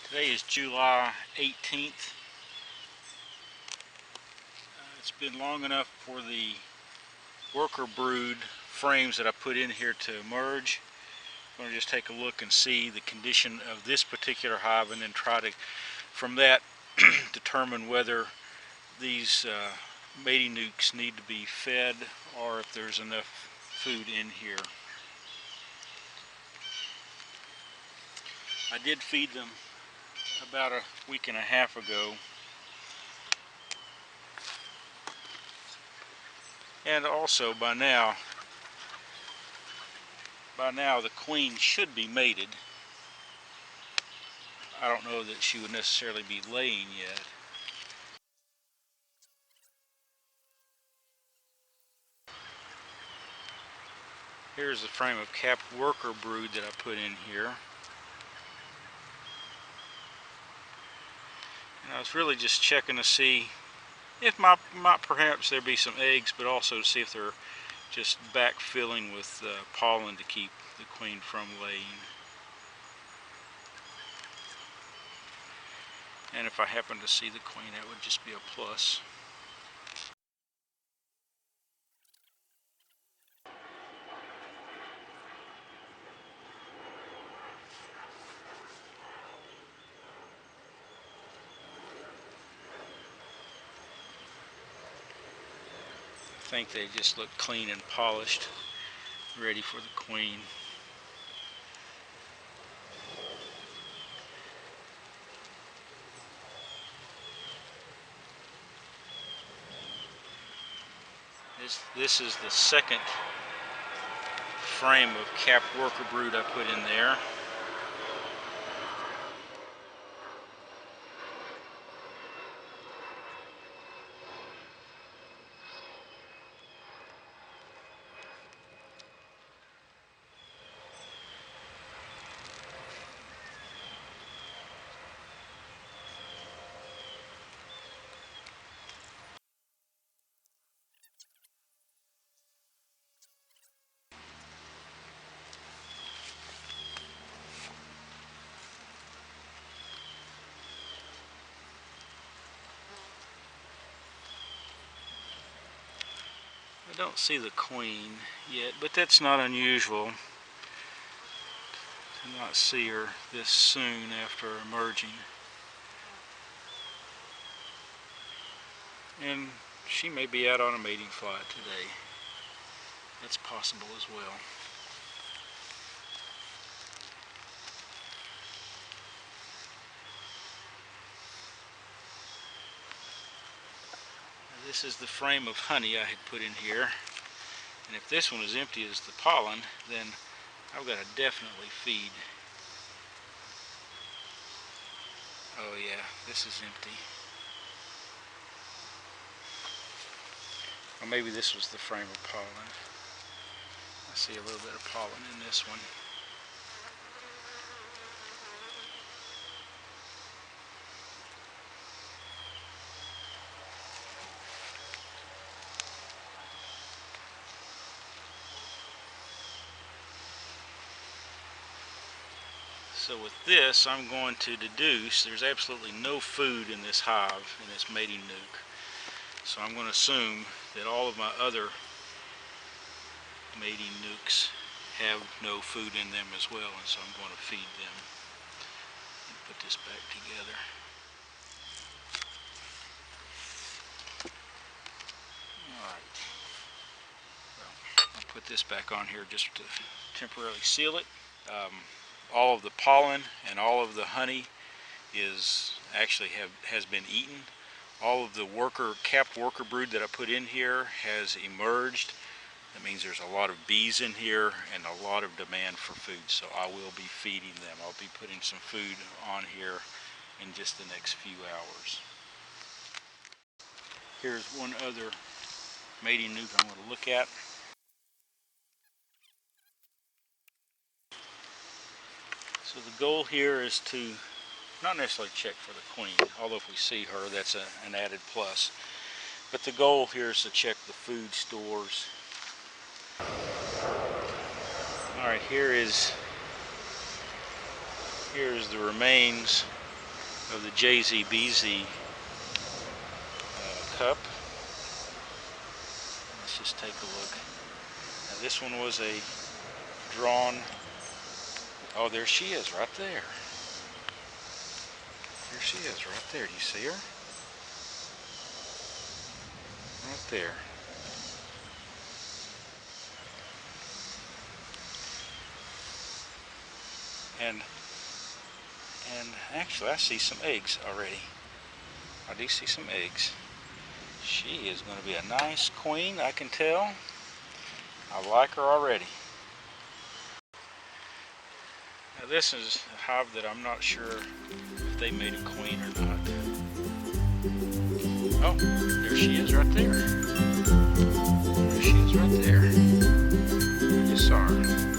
Today is July 18th. It's been long enough for the worker brood frames that I put in here to emerge. I'm going to just take a look and see the condition of this particular hive, and then try to, from that, determine whether these mating nucs need to be fed or if there's enough food in here. I did feed them about a week and a half ago, and also by now the queen should be mated. I don't know that she would necessarily be laying yet. Here's the frame of capped worker brood that I put in here. And I was really just checking to see if might perhaps there be some eggs, but also to see if they're just backfilling with pollen to keep the queen from laying. And if I happen to see the queen, that would just be a plus. I think they just look clean and polished, ready for the queen. This is the second frame of capped worker brood I put in there. I don't see the queen yet, but that's not unusual to not see her this soon after emerging. And she may be out on a mating flight today. That's possible as well. Now, this is the frame of honey I had put in here. And if this one is empty as the pollen, then I've got to definitely feed. Oh yeah, this is empty. Or maybe this was the frame of pollen. I see a little bit of pollen in this one. So with this, I'm going to deduce there's absolutely no food in this hive, in this mating nuc. So I'm going to assume that all of my other mating nucs have no food in them as well, and so I'm going to feed them. Put this back together. Alright. Well, I'll put this back on here just to temporarily seal it. All of the pollen and all of the honey is actually has been eaten. All of the capped worker brood that I put in here has emerged. That means there's a lot of bees in here and a lot of demand for food, so I will be feeding them. I'll be putting some food on here in just the next few hours. Here's one other mating nuc I'm going to look at. So the goal here is to not necessarily check for the queen, although if we see her, that's an added plus. But the goal here is to check the food stores. Alright, here's the remains of the JZBZ cup. Let's just take a look. Now this one was a drawn, oh, there she is right there. There she is right there. Do you see her? Right there. And actually I see some eggs already. I do see some eggs. She is going to be a nice queen, I can tell. I like her already. Now this is a hive that I'm not sure if they made a queen or not. Oh, there she is right there. There she is right there. I just saw her.